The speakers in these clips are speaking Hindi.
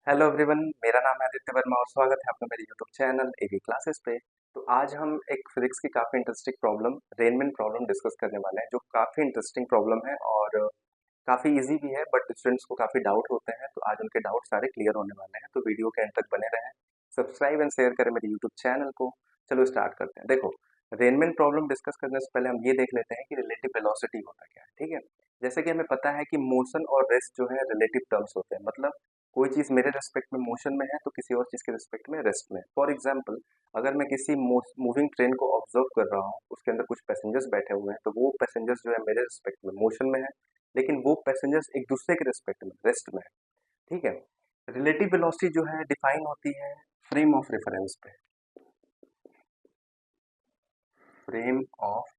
हेलो एवरीवन, मेरा नाम है आदित्य वर्मा और स्वागत है आपका मेरे यूट्यूब चैनल एवी क्लासेस पे। तो आज हम एक फिजिक्स की काफ़ी interesting problem Rain Man problem discuss करने वाले हैं, जो काफ़ी इंटरेस्टिंग प्रॉब्लम है और काफ़ी इजी भी है, बट स्टूडेंट्स को काफ़ी डाउट होते हैं। तो आज उनके डाउट सारे क्लियर होने वाले हैं, तो वीडियो के एंड तक बने रहें। सब्सक्राइब एंड शेयर करें मेरे यूट्यूब चैनल को। चलो स्टार्ट करते हैं। देखो, रेनमैन प्रॉब्लम डिस्कस करने से पहले हम ये देख लेते हैं कि रिलेटिव वेलोसिटी होता क्या है। ठीक है, जैसे कि हमें पता है कि मोशन और रेस्ट जो है रिलेटिव टर्म्स होते हैं। मतलब कोई चीज़ मेरे रिस्पेक्ट में मोशन में है तो किसी और चीज़ के रिस्पेक्ट में रेस्ट में। फॉर एग्जांपल, अगर मैं किसी मूविंग ट्रेन को ऑब्जर्व कर रहा हूँ, उसके अंदर कुछ पैसेंजर्स बैठे हुए हैं, तो वो पैसेंजर्स जो है मेरे रिस्पेक्ट में मोशन में है, लेकिन वो पैसेंजर्स एक दूसरे के रिस्पेक्ट में रेस्ट में है। ठीक है, रिलेटिव वेलोसिटी जो है डिफाइन होती है फ्रेम ऑफ रेफरेंस पे। फ्रेम ऑफ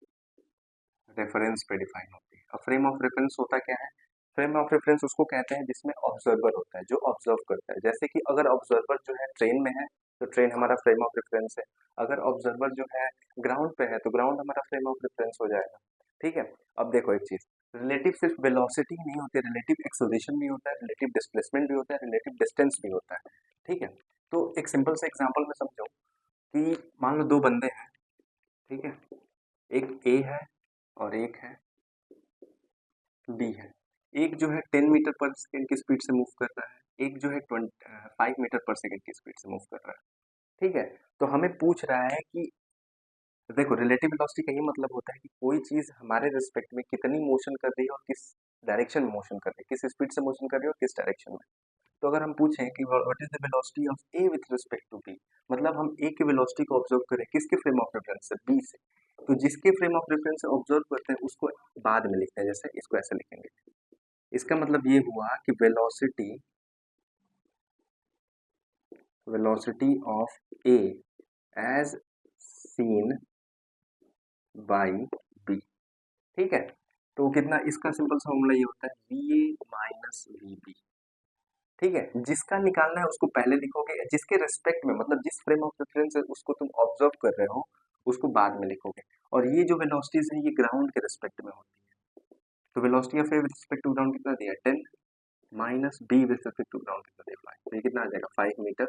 रेफरेंस पे डिफाइन होती है। अब फ्रेम ऑफ रेफरेंस होता क्या है? फ्रेम ऑफ रेफरेंस उसको कहते हैं जिसमें ऑब्जर्वर होता है, जो ऑब्जर्व करता है। जैसे कि अगर ऑब्जर्वर जो है ट्रेन में है, तो ट्रेन हमारा फ्रेम ऑफ रेफरेंस है। अगर ऑब्जर्वर जो है ग्राउंड पे है, तो ग्राउंड हमारा फ्रेम ऑफ रेफरेंस हो जाएगा। ठीक है, अब देखो एक चीज, रिलेटिव सिर्फ वेलोसिटी ही नहीं होती, रिलेटिव एक्सेलरेशन भी होता है, रिलेटिव डिस्प्लेसमेंट भी होता है, रिलेटिव डिस्टेंस भी होता है। ठीक है, तो एक सिंपल से एग्जांपल में समझो कि मान लो दो बंदे हैं। ठीक है, एक ए है और एक है बी है। एक जो है 10 मीटर पर सेकेंड की स्पीड से मूव कर रहा है, एक जो है 5 मीटर पर सेकेंड की स्पीड से मूव कर रहा है। ठीक है, तो हमें पूछ रहा है कि देखो, रिलेटिव वेलोसिटी का ये मतलब होता है कि कोई चीज हमारे रिस्पेक्ट में कितनी मोशन कर रही है और किस डायरेक्शन में मोशन कर रही है, किस स्पीड से मोशन कर रही है और किस डायरेक्शन में। तो अगर हम पूछें कि what is the velocity of A with respect to B, मतलब हम ए की वेलोसिटी को ऑब्जर्व करें किसके फ्रेम ऑफ रेफरेंस से, बी से। तो जिसके फ्रेम ऑफ रेफरेंस से ऑब्जर्व करते हैं उसको बाद में लिखते हैं, जैसे इसको ऐसे लिखेंगे। इसका मतलब ये हुआ कि velocity of A as seen by B. ठीक है, तो कितना, इसका सिंपल फॉर्मूला ये होता है V A minus V B. ठीक है, जिसका निकालना है उसको पहले लिखोगे, जिसके रिस्पेक्ट में मतलब जिस फ्रेम ऑफ रेफरेंस है उसको तुम ऑब्जर्व कर रहे हो उसको बाद में लिखोगे। और ये जो वेलोसिटीज है ये ग्राउंड के रिस्पेक्ट में होती है। तो velocity of A with respect to ground कितना दिया, 10, minus B with respect to ground कितना दिया, 5। तो ये कितना आ जाएगा, 5 मीटर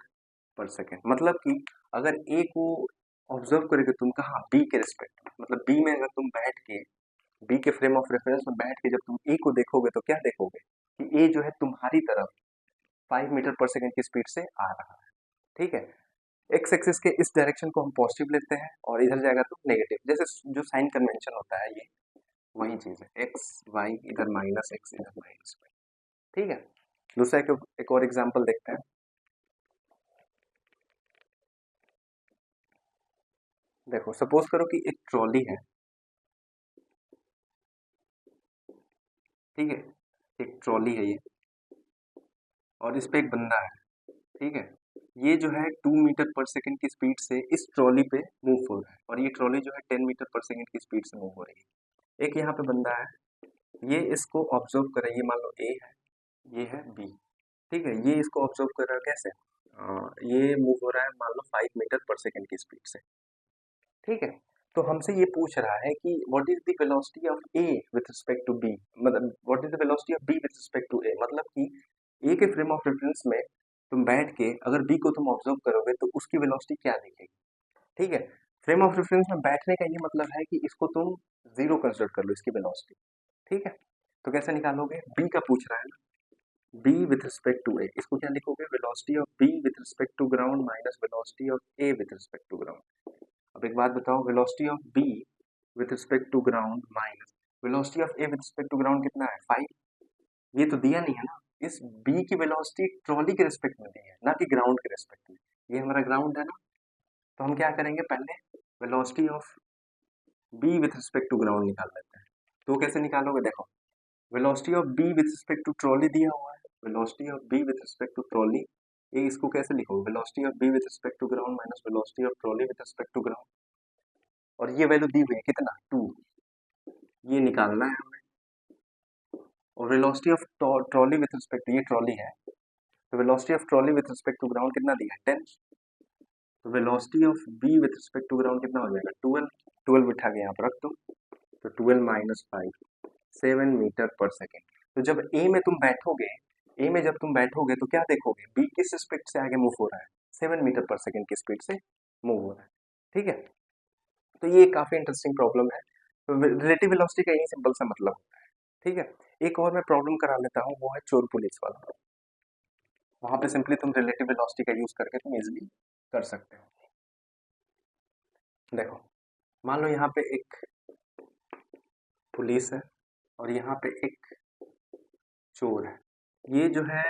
पर सेकेंड। मतलब कि अगर ए को ऑब्जर्व करेगे तुम कहाँ, बी के रिस्पेक्ट में, मतलब बी में अगर तुम बैठ के बी के फ्रेम ऑफ रेफरेंस में बैठ के जब तुम ए को देखोगे तो क्या देखोगे कि ए जो है तुम्हारी तरफ 5 मीटर पर सेकेंड की स्पीड से आ रहा है। ठीक है, एक्स एक्सिस के इस डायरेक्शन को हम पॉजिटिव लेते हैं और इधर जाएगा तो नेगेटिव, जैसे जो साइन कन्वेंशन होता है ये वही चीज है, एक्स वाई इधर माइनस एक्स इधर माइनस वाई। ठीक है, दूसरा एक और एग्जांपल देखते हैं। देखो, सपोज करो कि एक ट्रॉली है। ठीक है, एक ट्रॉली है ये, और इस पे एक बंदा है। ठीक है, ये जो है 2 मीटर पर सेकेंड की स्पीड से इस ट्रॉली पे मूव हो रहा है, और ये ट्रॉली जो है 10 मीटर पर सेकेंड की स्पीड से मूव हो रही है। एक यहाँ पे बंदा है, ये इसको ऑब्जर्व कर रहा है, ये मान लो ए है, ये है बी। ठीक है, ये इसको ऑब्जर्व कर रहा है कैसे, ये मूव हो रहा है मान लो 5 मीटर पर सेकेंड की स्पीड से। ठीक है, तो हमसे ये पूछ रहा है कि what is the velocity of A with respect to B, मतलब what is the velocity of B with respect to A, मतलब कि ए के फ्रेम ऑफ रेफरेंस में तुम बैठ के अगर बी को तुम ऑब्जर्व करोगे तो उसकी वेलोसिटी क्या दिखेगी। ठीक है, फ्रेम ऑफ रेफरेंस में बैठने का ये मतलब है कि इसको तुम जीरो कंसिडर कर लो इसकी वेलोसिटी। ठीक है, तो कैसे निकालोगे, बी का पूछ रहा है ना, B with respect to A, इसको क्या लिखोगे, velocity of B with respect to ground minus velocity of A with respect to ground. अब एक बात बताओ, velocity of B with respect to ground minus velocity of A with respect to ground कितना है, 5। ये तो दिया नहीं है ना, इस बी की वेलोसिटी ट्रॉली के रिस्पेक्ट में दी है, ना कि ग्राउंड के रिस्पेक्ट में। ये हमारा ग्राउंड है ना, तो हम क्या करेंगे, पहले velocity of B with respect to ground निकाल लेते हैं। तो कैसे निकालोगे, देखो, velocity of B with respect to trolley दिया हुआ है, velocity of B with respect to trolley, ये इसको कैसे लिखोगे, velocity of B with respect to ground minus velocity of trolley with respect to ground. और ये वैल्यू दी हुई है कितना, 2, ये निकालना है हमें। और velocity of trolley with respect, ये ट्रॉली है, तो velocity of trolley with respect to ground कितना दिया है, 10। तो velocity of B with respect to ground कितना हो जाएगा, 12। 12 बिठा के यहाँ पर रख दो, तो 12 माइनस 5, 7 मीटर पर सेकेंड। तो जब ए में तुम बैठोगे ए में जब तुम बैठोगे तो क्या देखोगे, बी किस स्पीड से आगे मूव हो रहा है, 7 मीटर पर सेकेंड की स्पीड से मूव हो रहा है। ठीक है, तो ये काफी इंटरेस्टिंग प्रॉब्लम है। तो रिलेटिव वेलोसिटी का यही सिंपल सा मतलब होता है। ठीक है, एक और मैं प्रॉब्लम करा लेता हूँ, वो है चोर पुलिस वाला। वहां पे सिंपली तुम रिलेटिव वेलोसिटी का यूज करके तुम इजिली कर सकते हो। देखो, मान लो यहाँ पे एक पुलिस है और यहाँ पे एक चोर है। ये जो है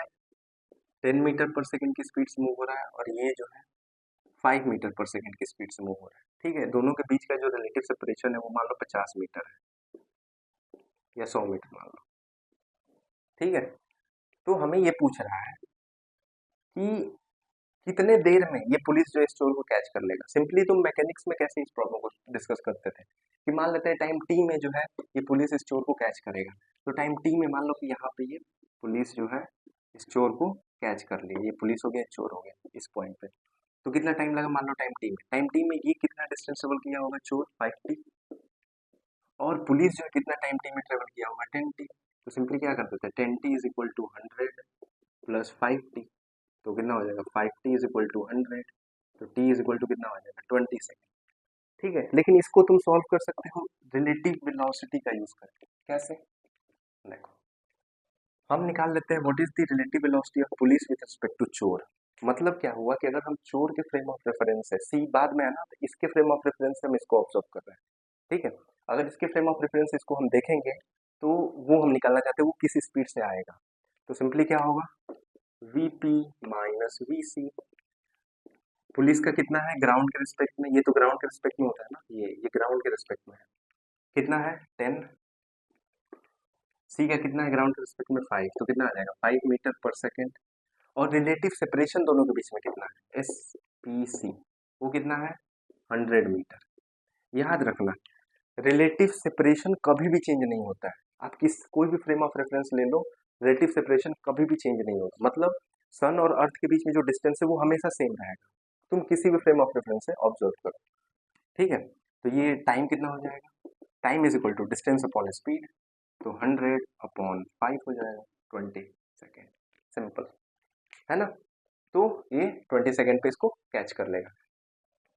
10 मीटर पर सेकेंड की स्पीड से मूव हो रहा है और ये जो है 5 मीटर पर सेकेंड की स्पीड से मूव हो रहा है। ठीक है, दोनों के बीच का जो रिलेटिव सेपरेशन है वो मान लो 50 मीटर है या 100 मीटर मान लो। ठीक है, तो हमें ये पूछ रहा है कि कितने देर में ये पुलिस जो है इस चोर को कैच कर लेगा। सिंपली तुम मैकेनिक्स में कैसे इस प्रॉब्लम को डिस्कस करते थे कि मान लेते हैं टाइम टी में जो है ये पुलिस इस चोर को कैच करेगा। तो टाइम टी में मान लो कि यहाँ पे ये पुलिस जो है इस चोर को कैच कर ली, ये पुलिस हो गया, चोर हो गया इस पॉइंट पे। तो कितना टाइम लगा मान लो टाइम टी में ये कितना डिस्टेंस ट्रेवल किया होगा चोर, 5t, और पुलिस जो है कितना टाइम टी में ट्रेवल किया होगा, 10t। तो सिंपली क्या कर देते हैं, 10t is equal to 100 plus 5t। तो कितना हो जाएगा, 5t इज इक्वल टू 100, तो t इज इक्वल टू कितना हो जाएगा, 20 सेकेंड। ठीक है, लेकिन इसको तुम सॉल्व कर सकते हो रिलेटिव वेलोसिटी का यूज करके। कैसे, देखो हम निकाल लेते हैं what is the relative velocity of police with respect to चोर। मतलब क्या हुआ कि अगर हम चोर के फ्रेम ऑफ रेफरेंस है, सी बाद में है ना, तो इसके फ्रेम ऑफ रेफरेंस से हम इसको ऑब्जर्व कर रहे हैं। ठीक है, अगर इसके फ्रेम ऑफ रेफरेंस से इसको हम देखेंगे तो वो हम निकालना चाहते हैं वो किस स्पीड से आएगा। तो सिंपली क्या होगा, वीपी माइनस वीसी। पुलिस का कितना है ग्राउंड के रिस्पेक्ट में, ये तो ग्राउंड के रिस्पेक्ट में होता है ना, ये ग्राउंड के रिस्पेक्ट में है, कितना है 10। सी का कितना है ग्राउंड के रिस्पेक्ट में 5, तो कितना आ जाएगा 5 मीटर पर सेकेंड। और रिलेटिव सेपरेशन दोनों के बीच में कितना है, एस पी सी, वो कितना है 100 मीटर। याद रखना रिलेटिव सेपरेशन कभी भी चेंज नहीं होता है। आप किस कोई भी फ्रेम ऑफ रेफरेंस ले लो, रिलेटिव सेपरेशन कभी भी चेंज नहीं होता। मतलब सन और अर्थ के बीच में जो डिस्टेंस है वो हमेशा सेम रहेगा, तुम किसी भी फ्रेम ऑफ रेफरेंस से ऑब्जर्व करो। ठीक है, तो ये टाइम कितना हो जाएगा, time is equal to distance upon speed, तो 100/5 हो जाएगा, 20 सेकेंड। सिंपल है ना। तो ये 20 सेकेंड पे इसको कैच कर लेगा।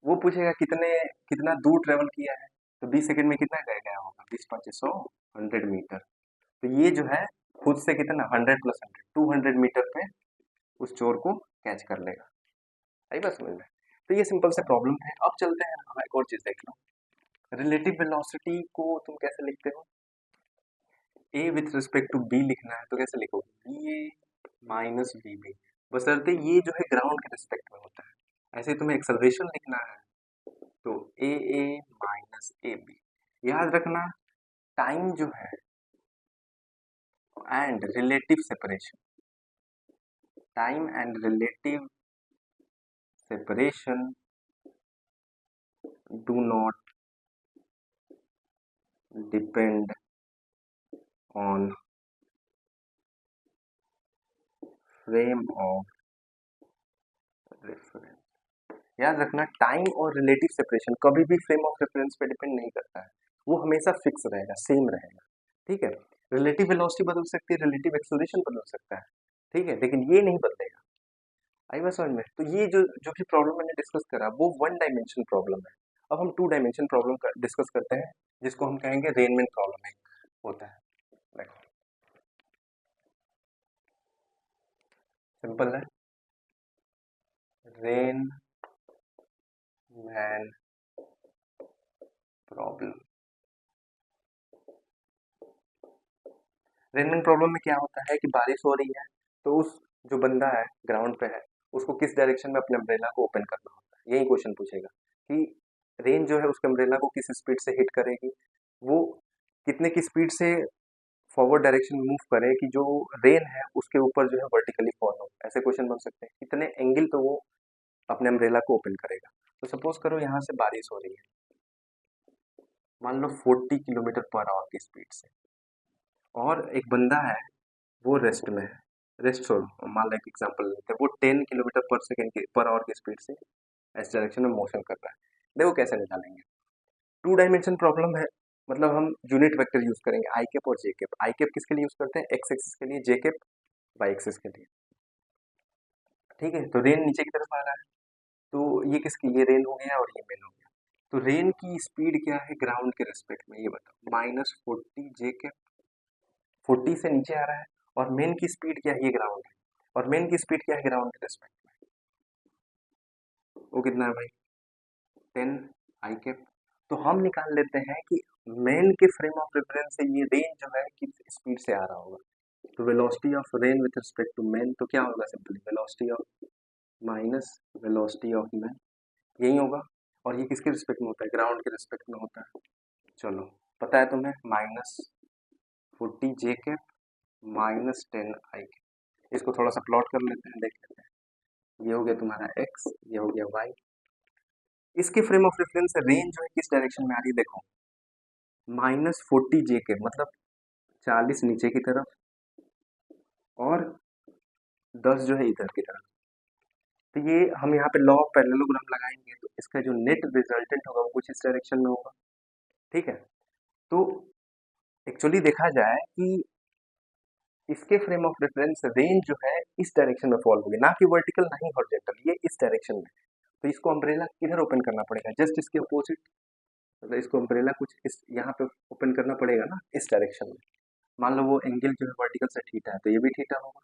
वो पूछेगा कितना दूर ट्रेवल किया है, तो 20 सेकेंड में कितना गया गया होगा, 20×5 = 100, 100 मीटर। तो ये जो है खुद से कितना 100 + 100 200 मीटर पे उस चोर को कैच कर लेगा। आई बात समझ में। तो ये सिंपल से प्रॉब्लम है। अब चलते हैं हम एक और चीज देख लो, रिलेटिव वेलोसिटी को तुम कैसे लिखते हो, ए विथ रिस्पेक्ट टू बी लिखना है तो कैसे लिखोगे, बी ए माइनस बी बी, बशर्ते ये जो है ग्राउंड के रिस्पेक्ट में होता है। ऐसे तुम्हें एक्सेलरेशन लिखना है तो ए ए माइनस ए बी। याद रखना टाइम जो है and relative separation, time and relative separation do not depend on frame of reference. याद रखना टाइम और रिलेटिव सेपरेशन कभी भी फ्रेम ऑफ रेफरेंस पे डिपेंड नहीं करता है, वो हमेशा फिक्स रहेगा, सेम रहेगा। ठीक है, रिलेटिव वेलोसिटी बदल सकती है, रिलेटिव एक्सेलरेशन बदल सकता है, ठीक है, लेकिन ये नहीं बदलेगा। आई बात समझ में। तो ये जो जो भी प्रॉब्लम मैंने डिस्कस करा वो वन डायमेंशन प्रॉब्लम है। अब हम टू डायमेंशन प्रॉब्लम डिस्कस करते हैं जिसको हम कहेंगे रेनमैन प्रॉब्लम एक होता है। देखो सिंपल है, रेनमैन प्रॉब्लम। रेनमैन प्रॉब्लम में क्या होता है कि बारिश हो रही है, तो उस जो बंदा है ग्राउंड पे है उसको किस डायरेक्शन में अपने अम्ब्रेला को ओपन करना होता है, यही क्वेश्चन पूछेगा कि रेन जो है उसके अम्ब्रेला को किस स्पीड से हिट करेगी, वो कितने की स्पीड से फॉरवर्ड डायरेक्शन में मूव करे कि जो रेन है उसके ऊपर जो है वर्टिकली फॉल हो। ऐसे क्वेश्चन बन सकते हैं, कितने एंगल पे वो अपने अम्ब्रेला को ओपन करेगा। तो सपोज करो यहाँ से बारिश हो रही है, मान लो 40 किलोमीटर पर आवर की स्पीड से, और एक बंदा है वो रेस्ट में है, रेस्ट छोड़ो, मान लो एक एग्जाम्पल लेते हैं, वो 10 किलोमीटर पर सेकेंड की पर आवर की स्पीड से इस डायरेक्शन में मोशन कर रहा है। देखो कैसे निकालेंगे, टू डायमेंशन प्रॉब्लम है, मतलब हम यूनिट वेक्टर यूज करेंगे आई कैप और जे कैप। आई कैप किसके लिए यूज करते हैं, एक्स एक्सिस के लिए, जे कैप वाई एक्सिस के लिए। ठीक है, तो रेन नीचे की तरफ आ रहा है, तो ये किसकी, ये रेन हो गया और ये मेन हो गया। तो रेन की स्पीड क्या है ग्राउंड के रिस्पेक्ट में, ये बताओ, -40 जे के, 40 से नीचे आ रहा है। और मेन की स्पीड क्या है, ये ग्राउंड है, और मेन की स्पीड क्या है ग्राउंड के रिस्पेक्ट में, वो कितना है भाई, 10 आई कैप। तो हम निकाल लेते हैं कि मेन के फ्रेम ऑफ रेफरेंस से ये रेन जो है किस स्पीड से आ रहा होगा। तो velocity of rain with respect to men, तो क्या होगा, simply velocity of minus velocity of man, यही होगा। और ये किसके रिस्पेक्ट में होता है, ग्राउंड के रिस्पेक्ट में होता है। चलो, पता है तुम्हें, -40 जे कैप -10 आई कैप। इसको थोड़ा सा प्लॉट कर लेते हैं, देख लेते हैं। ये हो गया तुम्हारा एक्स, ये हो गया वाई। इसके फ्रेम ऑफ रेफरेंस से रेंज जो है किस डायरेक्शन में आ रही है, देखो, -40 जे कैप मतलब 40 नीचे की तरफ, और 10 जो है इधर की तरफ। तो ये हम यहाँ पे लॉ ऑफ पैरेललोग्राम लगाएंगे, तो इसका जो नेट रिजल्टेंट होगा वो कुछ इस डायरेक्शन में होगा। ठीक है, तो एक्चुअली देखा जाए कि इसके फ्रेम ऑफ रेफरेंस रेंज जो है इस डायरेक्शन में फॉल होगी, ना कि वर्टिकल ना ही हॉरिजॉन्टल, ये इस डायरेक्शन में। तो इसको अम्ब्रेला किधर ओपन करना पड़ेगा, जस्ट इसके अपोजिट। मतलब इसको अम्ब्रेला कुछ इस यहाँ पे ओपन करना पड़ेगा ना, इस डायरेक्शन में। मान लो वो एंगल जो है वर्टिकल से थीटा है, तो ये भी थीटा होगा।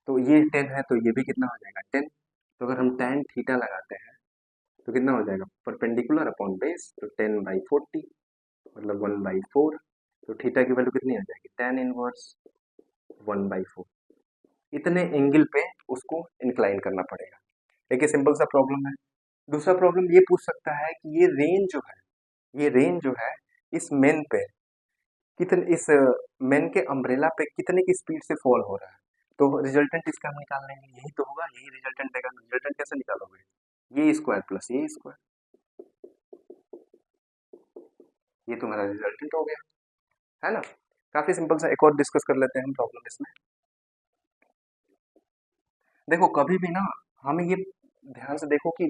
तो ये 10 है, तो ये भी कितना हो जाएगा, 10। तो अगर हम tan थीटा लगाते हैं तो कितना हो जाएगा, परपेंडिकुलर अपॉन बेस, तो 10/40 मतलब 1/4। तो थीटा की वैल्यू कितनी आ जाएगी, tan इनवर्स 1/4। इतने एंगल पे उसको इंक्लाइन करना पड़ेगा। एक ये सिंपल सा प्रॉब्लम है। दूसरा प्रॉब्लम ये पूछ सकता है कि ये रेंज जो है, ये रेंज जो है इस मेन पे कितने, इस मेन के अम्ब्रेला पे कितने की स्पीड से फॉल हो रहा है। तो रिजल्टेंट इसका हम निकाल लेंगे, यही तो होगा, यही रिजल्टेंट देगा। रिजल्टेंट कैसे निकालोगे, ये स्क्वायर प्लस ये स्क्वायर, ये तुम्हारा रिजल्टेंट हो गया, है ना। काफी सिंपल सा, एक और डिस्कस कर लेते हैं हम प्रॉब्लम इसमें। देखो कभी भी ना, हमें ये ध्यान से देखो कि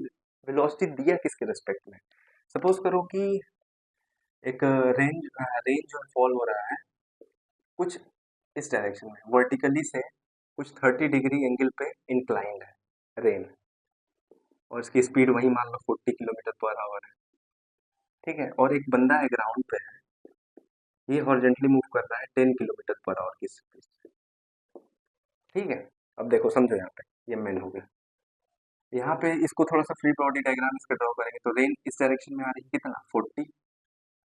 वेलोसिटी दिया किसके रिस्पेक्ट में। सपोज करो कि एक रेंज जो फॉल हो रहा है कुछ इस डायरेक्शन में वर्टिकली से, कुछ 30 डिग्री एंगल पे इंक्लाइंड है रेन, और इसकी स्पीड वही मान लो 40 किलोमीटर पर आवर है। ठीक है, और एक बंदा है ग्राउंड पे है, ये हॉरिजेंटली मूव कर रहा है 10 किलोमीटर पर आवर की स्पीड से। ठीक है, अब देखो समझो, यहाँ पे ये मेन हो गया। यहाँ पे इसको थोड़ा सा फ्री बॉडी डायग्राम इसका ड्रॉ करेंगे, तो रेन इस डायरेक्शन में आ रही है कितना, 40,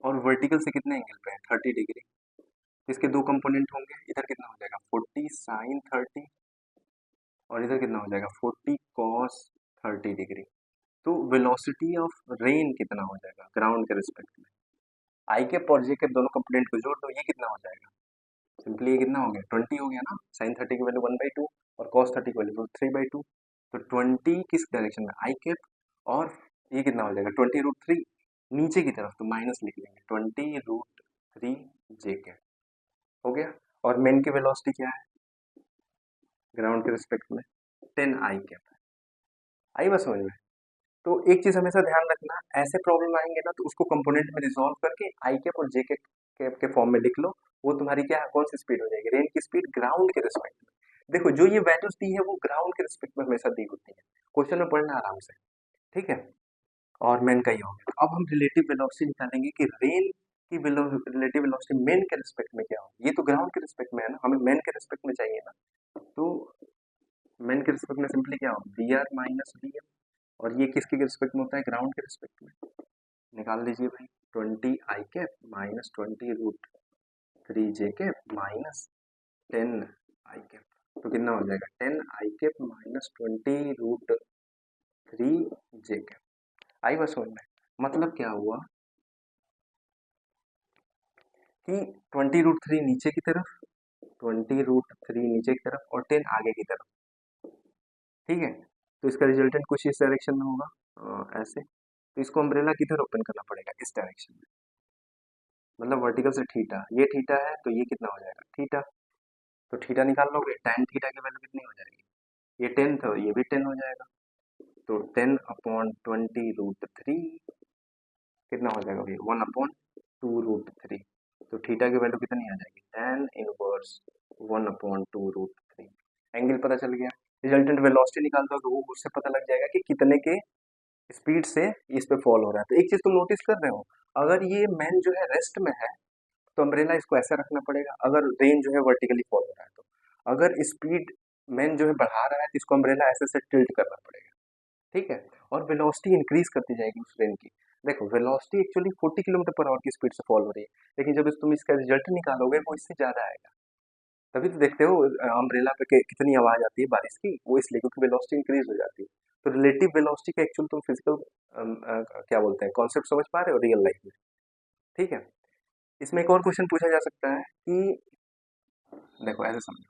और वर्टिकल से कितने एंगल पे है, 30 डिग्री। इसके दो कंपोनेंट होंगे, इधर कितना हो जाएगा 40 साइन 30, और इधर कितना हो जाएगा 40 कॉस 30 डिग्री। तो वेलोसिटी ऑफ रेन कितना हो जाएगा ग्राउंड के रिस्पेक्ट में, आई कैप और जे कैप दोनों कंपोनेंट को जोड़ दो, ये कितना हो जाएगा, सिंपली ये कितना हो गया 20 हो गया ना, साइन 30 की वैल्यू 1/2 और कॉस 30 की वैल्यू 3/2। तो 20 किस डायरेक्शन में, आई कैप, और ये कितना हो जाएगा 20√3 नीचे की तरफ, तो माइनस लिख लेंगे 20√3 जे कैप, हो गया। और मेन की वेलोसिटी क्या है ग्राउंड के रिस्पेक्ट में, 10 आई कैप है। आई बस समझ में। तो एक चीज हमेशा ध्यान रखना, ऐसे प्रॉब्लम आएंगे ना तो उसको कंपोनेंट में रिजॉल्व करके आई कैप और जे कैप के फॉर्म में लिख लो। वो तुम्हारी क्या, कौन सी स्पीड हो जाएगी, रेन की स्पीड ग्राउंड के रिस्पेक्ट में। देखो जो ये वैल्यूज दी है वो ग्राउंड के रिस्पेक्ट में हमेशा दी होती है, क्वेश्चन में पढ़ना आराम से। ठीक है, और मेन का ही हो गया। अब हम रिलेटिव वेलोसिटी निकालेंगे कि रेन की रिलेटिव वेलोसिटी मेन के रिस्पेक्ट में क्या हो। ये तो ग्राउंड के रिस्पेक्ट में है ना, हमें मेन के रिस्पेक्ट में चाहिए ना। तो मेन के रिस्पेक्ट में सिंपली क्या हो, B R minus B M, और ये किसके रिस्पेक्ट में होता है, ग्राउंड के रिस्पेक्ट में। निकाल लीजिए भाई, 20 I cap -20√3 J cap -10 I cap, तो कितना हो जाएगा 10 आई कैप -20√3 जे कैप। आई बस समझ में। मतलब क्या हुआ कि 20√3 नीचे की तरफ, 20√3 नीचे की तरफ, और 10 आगे की तरफ। ठीक है, तो इसका रिजल्टेंट कुछ इस डायरेक्शन में होगा, ऐसे। तो इसको अम्ब्रेला किधर ओपन करना पड़ेगा, इस डायरेक्शन में, मतलब वर्टिकल से थीटा, ये थीटा है तो ये कितना हो जाएगा थीटा। तो थीटा निकाल लोगे, tan थीटा की वैल्यू कितनी हो जाएगी, ये 10 था ये भी 10 हो जाएगा। तो 10/20√3 कितना हो जाएगा भाई, 1/2√3। तो थीटा की वैल्यू कितनी आ जाएगी, tan इनवर्स 1/2√3। एंगल पता चल गया, रिजल्टेंट वेलोसिटी निकाल दो तो वो उससे पता लग जाएगा कि कितने के स्पीड से इस पे फॉल हो रहा है। तो एक चीज तुम नोटिस कर रहे हो, अगर ये मैन जो है रेस्ट में है तो अम्ब्रेला इसको ऐसा रखना पड़ेगा, अगर रेन जो है वर्टिकली फॉल हो रहा है तो, अगर स्पीड मैन जो है बढ़ा रहा है तो इसको अम्ब्रेला ऐसे से टिल्ट करना पड़ेगा, ठीक है। और वेलोसिटी इंक्रीज करती जाएगी उस रेन की। देखो velocity actually 40 kilometre per hour की स्पीड से फॉल हो रही है, लेकिन जब तुम इसका रिजल्ट निकालोगे वो इससे ज्यादा आएगा। तभी तो देखते हो अम्ब्रेला पे कितनी आवाज आती है बारिश की, वो इसलिए क्योंकि वेलोसिटी इंक्रीज हो जाती है। तो रिलेटिव वेलोसिटी का एक्चुअल तुम फिजिकल क्या बोलते हैं कॉन्सेप्ट समझ पा रहे हो रियल लाइफ में, ठीक है। इसमें एक और क्वेश्चन पूछा जा सकता है कि देखो ऐसे समझो,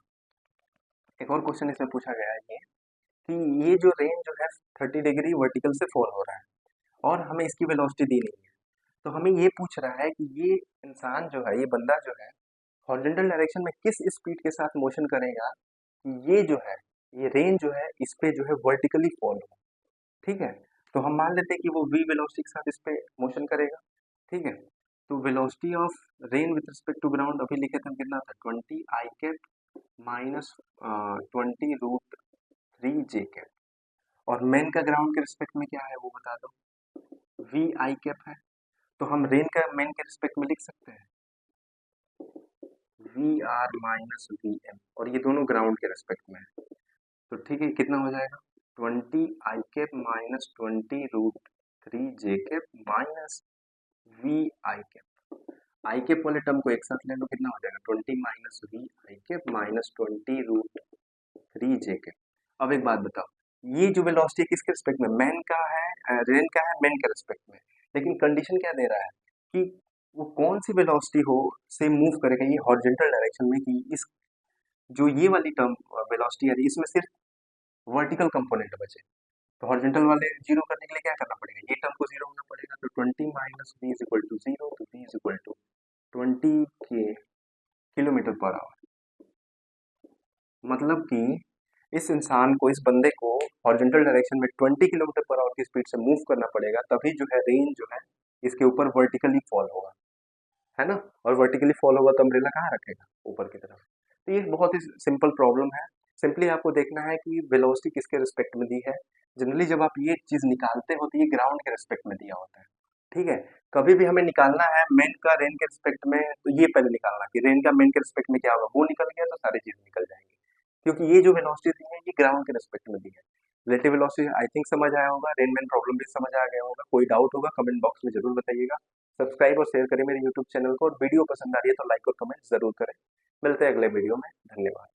एक और क्वेश्चन इसमें पूछा गया है ये कि ये जो रेन जो है 30 डिग्री वर्टिकल से फॉल हो रहा है और हमें इसकी वेलोसिटी दी नहीं है, तो हमें ये पूछ रहा है कि ये इंसान जो है, ये बंदा जो है हॉरिजॉन्टल डायरेक्शन में किस स्पीड के साथ मोशन करेगा कि ये जो है, ये रेन जो है इस पे जो है वर्टिकली फॉल हो, ठीक है। तो हम मान लेते हैं कि वो v वेलोसिटी के साथ इस पे मोशन करेगा, ठीक है। तो velocity of rain with respect to ground अभी लिखे थे हम, कितना था 20 I cap minus 20 root 3 J cap, और मैन का ग्राउंड के रिस्पेक्ट में क्या है वो बता दो, v आई कैप है। तो हम रेन का मैन के रिस्पेक्ट में लिख सकते हैं V R minus V M, और ये दोनों ग्राउंड के रिस्पेक्ट में है। तो ठीक है, कितना हो जाएगा 20 I cap minus 20 root 3 J cap minus V I cap. I cap वाले टर्म को एक साथ ले लो, कितना हो जाएगा 20 minus V I cap minus 20 root 3 J cap. अब एक बात बताओ, ये जो वेलोसिटी किसके रिस्पेक्ट में, मैन का है, रेन का है मैन के रिस्पेक्ट में, लेकिन कंडीशन क्या दे रहा है कि वो कौन सी वेलोसिटी हो से मूव करेगा ये हॉरिजॉन्टल डायरेक्शन में, कि इस जो ये वाली टर्म वेलोसिटी है इसमें सिर्फ वर्टिकल कंपोनेंट बचे। तो हॉरिजॉन्टल वाले जीरो करने के लिए क्या करना पड़ेगा, ये टर्म को जीरो होना पड़ेगा। तो 20 minus v is equal to zero, तो v इज इक्वल टू 20 के किलोमीटर पर आवर। मतलब कि इस इंसान को, इस बंदे को हॉरिजॉन्टल डायरेक्शन में 20 किलोमीटर पर आवर की स्पीड से मूव करना पड़ेगा, तभी जो है रेन जो है इसके ऊपर वर्टिकली फॉल होगा, है ना। और वर्टिकली फॉल होगा तो अम्ब्रेला कहाँ रखेगा, ऊपर की तरफ। तो ये बहुत ही सिंपल प्रॉब्लम है। सिंपली आपको देखना है कि वेलोसिटी किसके रिस्पेक्ट में दी है। जनरली जब आप ये चीज निकालते हो तो ये ग्राउंड के रिस्पेक्ट में दिया होता है, ठीक है। कभी भी हमें निकालना है मेन का रेन के रिस्पेक्ट में, तो ये पहले निकालना कि रेन का मेन के रिस्पेक्ट में क्या होगा, वो निकल गया तो सारी चीज निकल जाएंगी, क्योंकि ये जो वेलोसिटी दी है ये ग्राउंड के रिस्पेक्ट में दी है। रिलेटिव वेलोसिटी आई थिंक समझ आया होगा, रेन मैन प्रॉब्लम भी समझ आ गया होगा। कोई डाउट होगा कमेंट बॉक्स में जरूर बताइएगा। सब्सक्राइब और शेयर करें मेरे यूट्यूब चैनल को, और वीडियो पसंद आ रही है तो लाइक और कमेंट जरूर करें। मिलते हैं अगले वीडियो में, धन्यवाद।